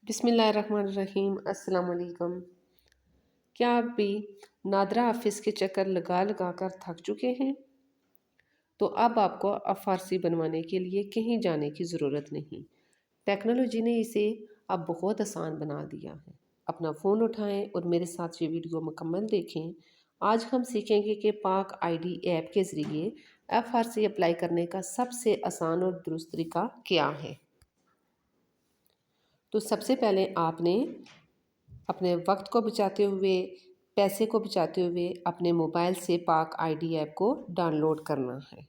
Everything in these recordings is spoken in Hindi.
बिस्मिल्लाहिर्रहमानिर्रहीम अस्सलाम वालेकुम। क्या आप भी नादरा ऑफिस के चक्कर लगा लगा कर थक चुके हैं? तो अब आपको अब फारसी बनवाने के लिए कहीं जाने की ज़रूरत नहीं। टेक्नोलॉजी ने इसे अब बहुत आसान बना दिया है। अपना फ़ोन उठाएं और मेरे साथ ये वीडियो मुकम्मल देखें। आज हम सीखेंगे कि पाक आईडी ऐप के ज़रिए एफ आर सी अप्लाई करने का सबसे आसान और दुरुस्त तरीका क्या है। तो सबसे पहले आपने अपने वक्त को बचाते हुए, पैसे को बचाते हुए अपने मोबाइल से पाक आईडी ऐप को डाउनलोड करना है।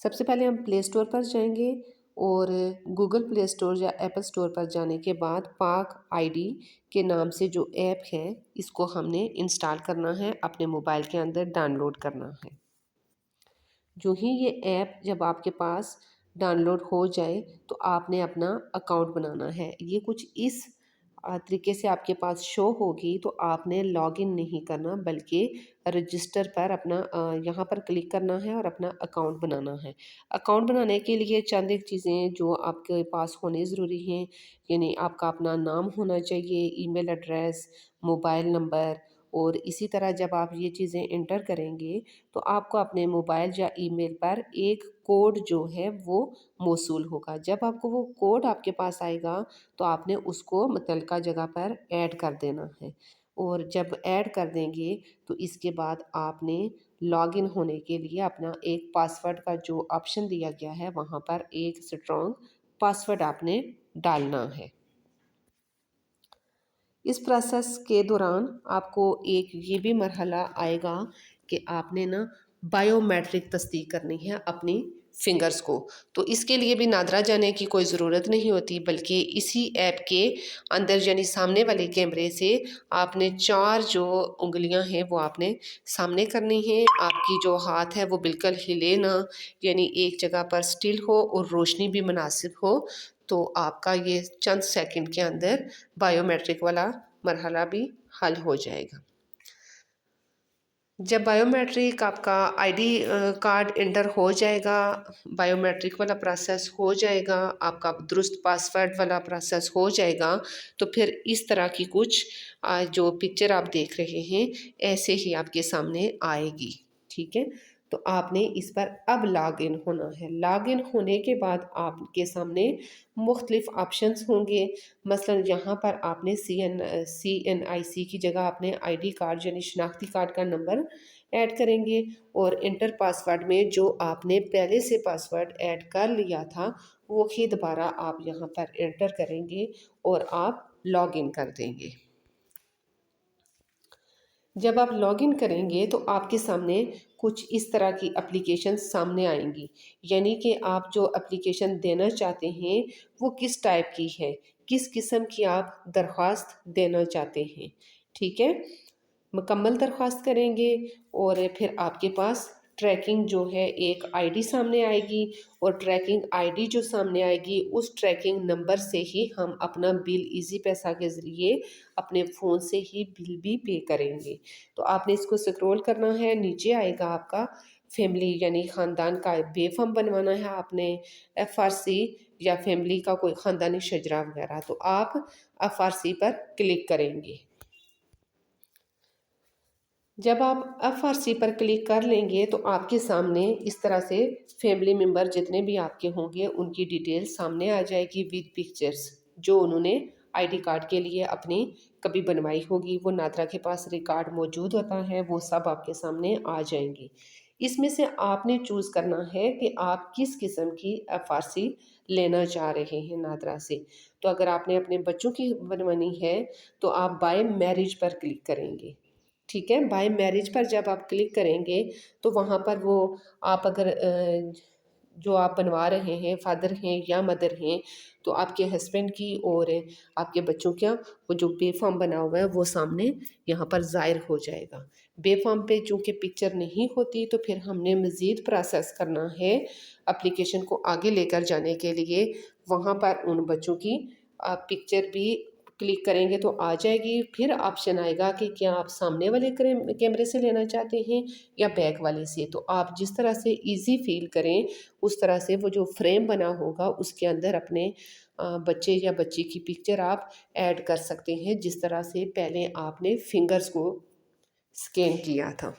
सबसे पहले हम प्ले स्टोर पर जाएंगे और गूगल प्ले स्टोर या एप्पल स्टोर पर जाने के बाद पाक आईडी के नाम से जो ऐप है इसको हमने इंस्टॉल करना है, अपने मोबाइल के अंदर डाउनलोड करना है। जो ही ये ऐप जब आपके पास डाउनलोड हो जाए तो आपने अपना अकाउंट बनाना है। ये कुछ इस तरीके से आपके पास शो होगी। तो आपने लॉगिन नहीं करना बल्कि रजिस्टर पर अपना यहाँ पर क्लिक करना है और अपना अकाउंट बनाना है। अकाउंट बनाने के लिए चंद एक चीज़ें जो आपके पास होने ज़रूरी हैं, यानी आपका अपना नाम होना चाहिए, ईमेल एड्रेस, मोबाइल नंबर। और इसी तरह जब आप ये चीज़ें इंटर करेंगे तो आपको अपने मोबाइल या ईमेल पर एक कोड जो है वो मौसूल होगा। जब आपको वो कोड आपके पास आएगा तो आपने उसको मुतल्लिका जगह पर ऐड कर देना है। और जब ऐड कर देंगे तो इसके बाद आपने लॉगिन होने के लिए अपना एक पासवर्ड का जो ऑप्शन दिया गया है वहाँ पर एक स्ट्रॉन्ग पासवर्ड आपने डालना है। इस प्रोसेस के दौरान आपको एक ये भी मरहला आएगा कि आपने ना बायोमेट्रिक तस्दीक करनी है अपनी फिंगर्स को। तो इसके लिए भी नादरा जाने की कोई ज़रूरत नहीं होती, बल्कि इसी ऐप के अंदर यानी सामने वाले कैमरे से आपने 4 जो उंगलियां हैं वो आपने सामने करनी है। आपकी जो हाथ है वो बिल्कुल हिले ना, यानी एक जगह पर स्टिल हो और रोशनी भी मुनासिब हो। तो आपका ये चंद सेकंड के अंदर बायोमेट्रिक वाला मरहला भी हल हो जाएगा। जब बायोमेट्रिक आपका आईडी कार्ड इंटर हो जाएगा, बायोमेट्रिक वाला प्रोसेस हो जाएगा, आपका दुरुस्त पासवर्ड वाला प्रोसेस हो जाएगा, तो फिर इस तरह की कुछ जो पिक्चर आप देख रहे हैं ऐसे ही आपके सामने आएगी। ठीक है, तो आपने इस पर अब लॉग इन होना है। लॉग इन होने के बाद आपके सामने मुख्तलिफ ऑप्शंस होंगे। मसलन यहाँ पर आपने CNIC की जगह आपने आईडी कार्ड यानी शनाख्ती कार्ड का नंबर ऐड करेंगे और इंटर पासवर्ड में जो आपने पहले से पासवर्ड ऐड कर लिया था वो ही दोबारा आप यहाँ पर इंटर करेंगे और आप लॉगिन कर देंगे। जब आप लॉगिन करेंगे तो आपके सामने कुछ इस तरह की एप्लीकेशन सामने आएंगी, यानी कि आप जो एप्लीकेशन देना चाहते हैं वो किस टाइप की है, किस किस्म की आप दरख्वास्त देना चाहते हैं। ठीक है, मुकम्मल दरख्वास्त करेंगे और फिर आपके पास ट्रैकिंग जो है एक आईडी सामने आएगी और ट्रैकिंग आईडी जो सामने आएगी उस ट्रैकिंग नंबर से ही हम अपना बिल इजी पैसा के ज़रिए अपने फ़ोन से ही बिल भी पे करेंगे। तो आपने इसको स्क्रॉल करना है, नीचे आएगा आपका फैमिली यानी ख़ानदान का बेफाम बनवाना है आपने, FRC या फैमिली का कोई ख़ानदानी शजरा वगैरह, तो आप FRC पर क्लिक करेंगे। जब आप FRC पर क्लिक कर लेंगे तो आपके सामने इस तरह से फैमिली मेम्बर जितने भी आपके होंगे उनकी डिटेल सामने आ जाएगी विद पिक्चर्स, जो उन्होंने आईडी कार्ड के लिए अपनी कभी बनवाई होगी। वो नादरा के पास रिकॉर्ड मौजूद होता है, वो सब आपके सामने आ जाएंगे। इसमें से आपने चूज़ करना है कि आप किस किस्म की FRC लेना चाह रहे हैं नादरा से। तो अगर आपने अपने बच्चों की बनवानी है तो आप बाय मैरिज पर क्लिक करेंगे। ठीक है, बाय मैरिज पर जब आप क्लिक करेंगे तो वहाँ पर वो आप अगर जो आप बनवा रहे हैं फादर हैं या मदर हैं तो आपके हस्बैंड की और आपके बच्चों का वो जो बेफाम बना हुआ है वो सामने यहाँ पर ज़ाहिर हो जाएगा। बेफाम पे चूँकि पिक्चर नहीं होती तो फिर हमने मज़ीद प्रोसेस करना है एप्लीकेशन को आगे लेकर जाने के लिए। वहाँ पर उन बच्चों की पिक्चर भी क्लिक करेंगे तो आ जाएगी। फिर ऑप्शन आएगा कि क्या आप सामने वाले कैमरे से लेना चाहते हैं या बैक वाले से। तो आप जिस तरह से इजी फील करें उस तरह से वो जो फ्रेम बना होगा उसके अंदर अपने बच्चे या बच्ची की पिक्चर आप ऐड कर सकते हैं, जिस तरह से पहले आपने फिंगर्स को स्कैन किया था।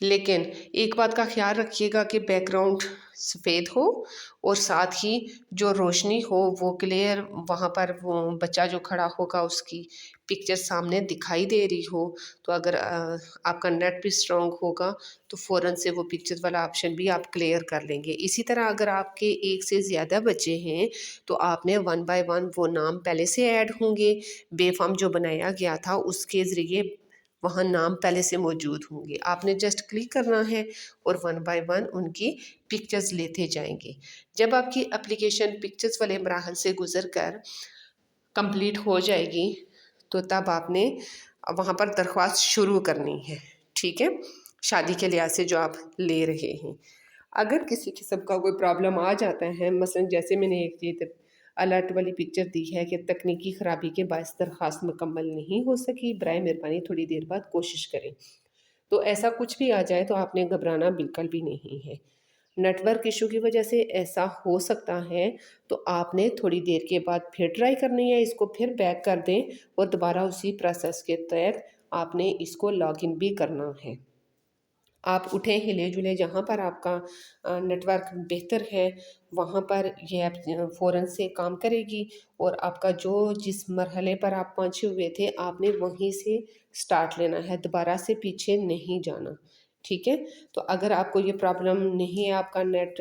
लेकिन एक बात का ख्याल रखिएगा कि बैकग्राउंड सफ़ेद हो और साथ ही जो रोशनी हो वो क्लियर, वहाँ पर वो बच्चा जो खड़ा होगा उसकी पिक्चर सामने दिखाई दे रही हो। तो अगर आपका नेट भी स्ट्रॉन्ग होगा तो फ़ौरन से वो पिक्चर वाला ऑप्शन भी आप क्लियर कर लेंगे। इसी तरह अगर आपके एक से ज़्यादा बच्चे हैं तो आपने 1 बाय 1 वो नाम पहले से ऐड होंगे, बेफाम जो बनाया गया था उसके ज़रिए वहाँ नाम पहले से मौजूद होंगे। आपने जस्ट क्लिक करना है और 1 बाय 1 उनकी पिक्चर्स लेते जाएंगे। जब आपकी एप्लीकेशन पिक्चर्स वाले मराहल से गुजर कर कंप्लीट हो जाएगी तो तब आपने वहाँ पर दरख्वास्त शुरू करनी है, ठीक है, शादी के लिहाज से जो आप ले रहे हैं। अगर किसी किस्म का कोई प्रॉब्लम आ जाता है, मसलन जैसे मैंने एक चीज़ अलर्ट वाली पिक्चर दी है कि तकनीकी ख़राबी के बायस दरख्वास्त मुकम्मल नहीं हो सकी, बराए मेहरबानी थोड़ी देर बाद कोशिश करें। तो ऐसा कुछ भी आ जाए तो आपने घबराना बिल्कुल भी नहीं है। नेटवर्क इशू की वजह से ऐसा हो सकता है तो आपने थोड़ी देर के बाद फिर ट्राई करनी है, इसको फिर बैक कर दें और दोबारा उसी प्रोसेस के तहत आपने इसको लॉगिन भी करना है। आप उठें हिले जुले जहाँ पर आपका नेटवर्क बेहतर है वहाँ पर ये ऐप फ़ौरन से काम करेगी और आपका जो जिस मरहले पर आप पहुँचे हुए थे आपने वहीं से स्टार्ट लेना है, दोबारा से पीछे नहीं जाना, ठीक है। तो अगर आपको ये प्रॉब्लम नहीं है, आपका नेट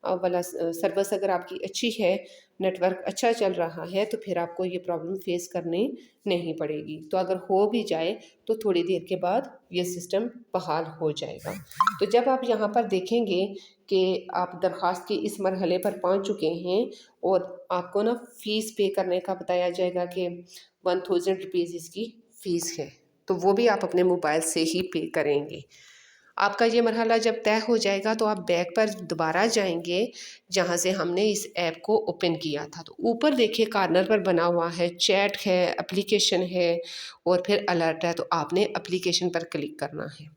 वाला सर्विस अगर आपकी अच्छी है, नेटवर्क अच्छा चल रहा है, तो फिर आपको ये प्रॉब्लम फेस करनी नहीं पड़ेगी। तो अगर हो भी जाए तो थोड़ी देर के बाद ये सिस्टम बहाल हो जाएगा। तो जब आप यहाँ पर देखेंगे कि आप दरख्वास्त के इस मरहले पर पहुँच चुके हैं और आपको ना फ़ीस पे करने का बताया जाएगा कि 1000 रुपीज़ इसकी फ़ीस है, तो वो भी आप अपने मोबाइल से ही पे करेंगे। आपका ये मरहला जब तय हो जाएगा तो आप बैक पर दोबारा जाएंगे जहाँ से हमने इस ऐप को ओपन किया था। तो ऊपर देखिए कॉर्नर पर बना हुआ है चैट है, एप्लीकेशन है और फिर अलर्ट है। तो आपने एप्लीकेशन पर क्लिक करना है।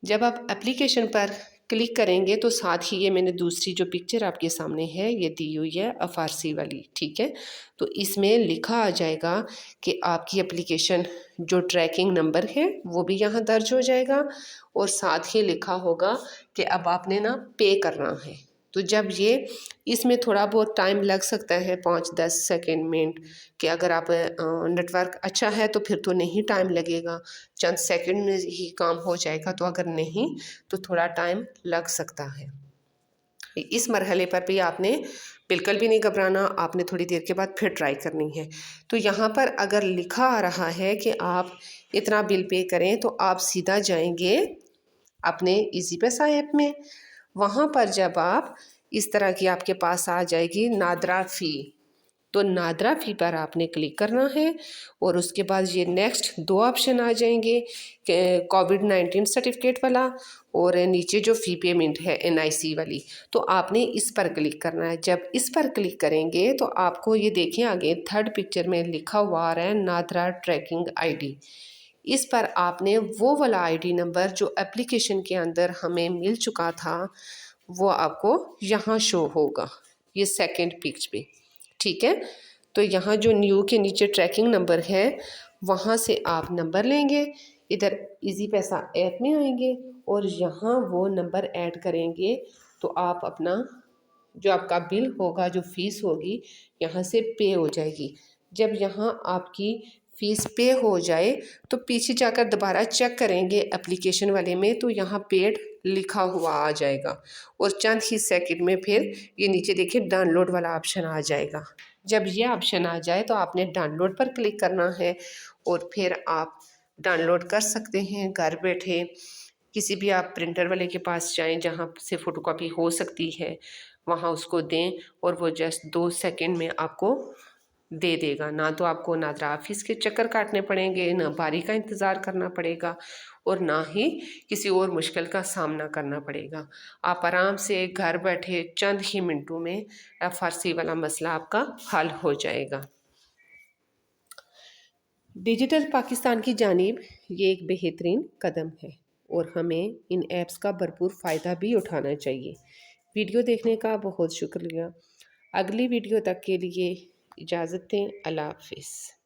जब आप एप्लीकेशन पर क्लिक करेंगे तो साथ ही ये मैंने दूसरी जो पिक्चर आपके सामने है ये दी हुई है फारसी वाली, ठीक है। तो इसमें लिखा आ जाएगा कि आपकी एप्लीकेशन जो ट्रैकिंग नंबर है वो भी यहाँ दर्ज हो जाएगा और साथ ही लिखा होगा कि अब आपने ना पे करना है। तो जब ये इसमें थोड़ा बहुत टाइम लग सकता है 5-10 सेकेंड मिनट कि अगर आप नेटवर्क अच्छा है तो फिर तो नहीं टाइम लगेगा, चंद सेकंड में ही काम हो जाएगा। तो अगर नहीं तो थोड़ा टाइम लग सकता है। इस मरहले पर भी आपने बिल्कुल भी नहीं घबराना, आपने थोड़ी देर के बाद फिर ट्राई करनी है। तो यहाँ पर अगर लिखा आ रहा है कि आप इतना बिल पे करें तो आप सीधा जाएंगे अपने इजी पैसा ऐप में। वहाँ पर जब आप इस तरह की आपके पास आ जाएगी नादरा फ़ी, तो नादरा फ़ी पर आपने क्लिक करना है और उसके बाद ये नेक्स्ट 2 ऑप्शन आ जाएंगे कोविड-19 सर्टिफिकेट वाला और नीचे जो फ़ी पेमेंट है NIC वाली, तो आपने इस पर क्लिक करना है। जब इस पर क्लिक करेंगे तो आपको ये देखें आगे थर्ड पिक्चर में लिखा हुआ आ रहा है नादरा ट्रैकिंग ID। इस पर आपने वो वाला ID नंबर जो एप्लीकेशन के अंदर हमें मिल चुका था वो आपको यहाँ शो होगा, ये सेकंड पिक्च पे, ठीक है। तो यहाँ जो न्यू के नीचे ट्रैकिंग नंबर है वहाँ से आप नंबर लेंगे, इधर इजी पैसा ऐप में आएंगे और यहाँ वो नंबर ऐड करेंगे। तो आप अपना जो आपका बिल होगा, जो फ़ीस होगी यहाँ से पे हो जाएगी। जब यहाँ आपकी फ़ीस पे हो जाए तो पीछे जाकर दोबारा चेक करेंगे एप्लीकेशन वाले में तो यहाँ पेड लिखा हुआ आ जाएगा और चंद ही सेकंड में फिर ये नीचे देखिए डाउनलोड वाला ऑप्शन आ जाएगा। जब ये ऑप्शन आ जाए तो आपने डाउनलोड पर क्लिक करना है और फिर आप डाउनलोड कर सकते हैं घर बैठे। किसी भी आप प्रिंटर वाले के पास जाएं जहाँ से फ़ोटोकॉपी हो सकती है, वहाँ उसको दें और वो जस्ट 2 सेकंड में आपको दे देगा। ना तो आपको नादरा ऑफिस के चक्कर काटने पड़ेंगे, ना बारी का इंतज़ार करना पड़ेगा और ना ही किसी और मुश्किल का सामना करना पड़ेगा। आप आराम से घर बैठे चंद ही मिनटों में FRC वाला मसला आपका हल हो जाएगा। डिजिटल पाकिस्तान की जानिब ये एक बेहतरीन कदम है और हमें इन ऐप्स का भरपूर फ़ायदा भी उठाना चाहिए। वीडियो देखने का बहुत शुक्रिया। अगली वीडियो तक के लिए इजाज़त दें। अल्लाह हाफ़िज़।